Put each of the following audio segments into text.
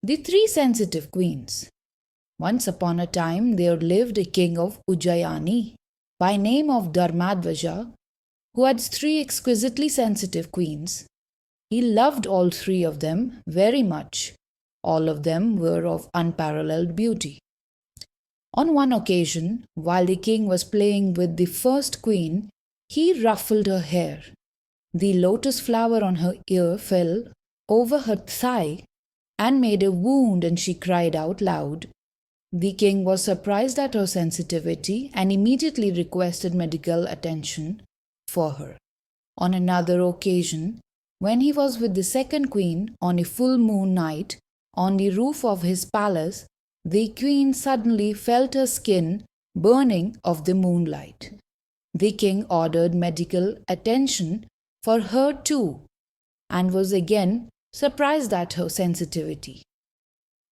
The Three Sensitive Queens. Once upon a time there lived a king of Ujjayani by name of Dharmadvaja who had three exquisitely sensitive queens. He loved all three of them very much. All of them were of unparalleled beauty. On one occasion, while the king was playing with the first queen, he ruffled her hair. The lotus flower on her ear fell over her thigh and made a wound, and she cried out loud. The king was surprised at her sensitivity and immediately requested medical attention for her. On another occasion, when he was with the second queen on a full moon night on the roof of his palace, the queen suddenly felt her skin burning of the moonlight. The king ordered medical attention for her too and was again surprised at her sensitivity.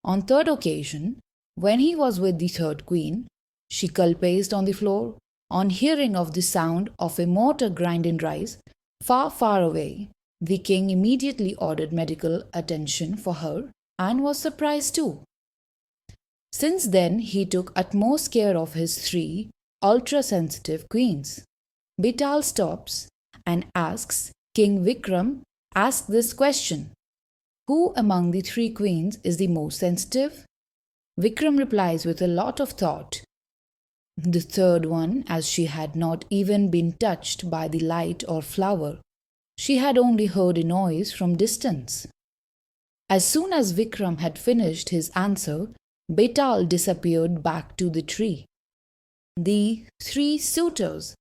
On third occasion, when he was with the third queen, she culpaced on the floor on hearing of the sound of a mortar grinding rice far, far away. The king immediately ordered medical attention for her and was surprised too. Since then, he took utmost care of his three ultra-sensitive queens. Betaal stops and asks King Vikram this question: who among the three queens is the most sensitive? Vikram replies with a lot of thought. The third one, as she had not even been touched by the light or flower. She had only heard a noise from distance. As soon as Vikram had finished his answer, Betaal disappeared back to the tree. The three suitors.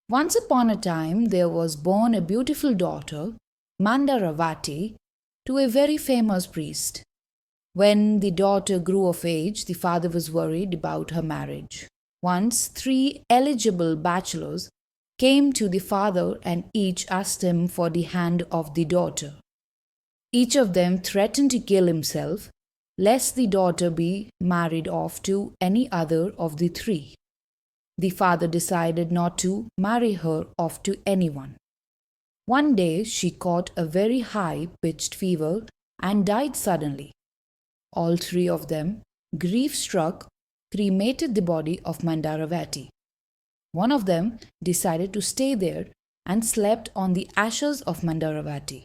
Once upon a time there was born a beautiful daughter, Mandaravati, to a very famous priest. When the daughter grew of age, the father was worried about her marriage. Once, three eligible bachelors came to the father and each asked him for the hand of the daughter. Each of them threatened to kill himself, lest the daughter be married off to any other of the three. The father decided not to marry her off to anyone. One day she caught a very high-pitched fever and died suddenly. All three of them, grief-struck, cremated the body of Mandaravati. One of them decided to stay there and slept on the ashes of Mandaravati.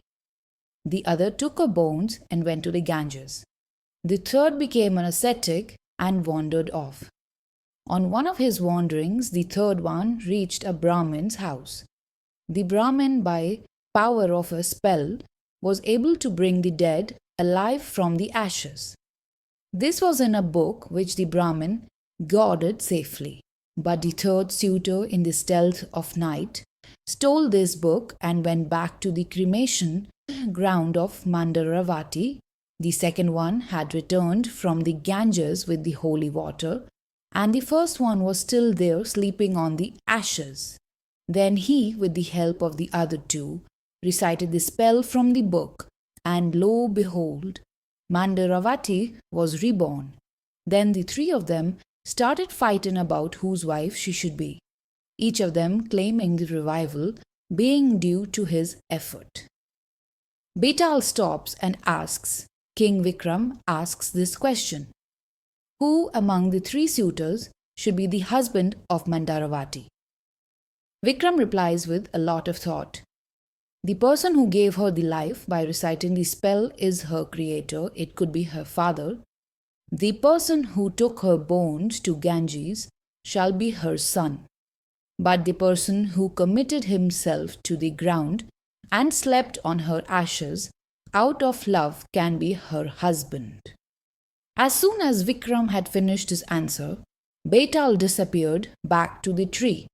The other took her bones and went to the Ganges. The third became an ascetic and wandered off. On one of his wanderings, the third one reached a Brahmin's house. The Brahmin, by power of a spell, was able to bring the dead alive from the ashes. This was in a book which the Brahmin guarded safely. But the third suitor, in the stealth of night, stole this book and went back to the cremation ground of Mandaravati. The second one had returned from the Ganges with the holy water, and the first one was still there sleeping on the ashes. Then he, with the help of the other two, recited the spell from the book, and lo, behold, Mandaravati was reborn. Then the three of them started fighting about whose wife she should be, each of them claiming the revival being due to his effort. Betaal stops and King Vikram asks this question: who among the three suitors should be the husband of Mandaravati? Vikram replies with a lot of thought. The person who gave her the life by reciting the spell is her creator. It could be her father. The person who took her bones to Ganges shall be her son. But the person who committed himself to the ground and slept on her ashes out of love can be her husband. As soon as Vikram had finished his answer, Betaal disappeared back to the tree.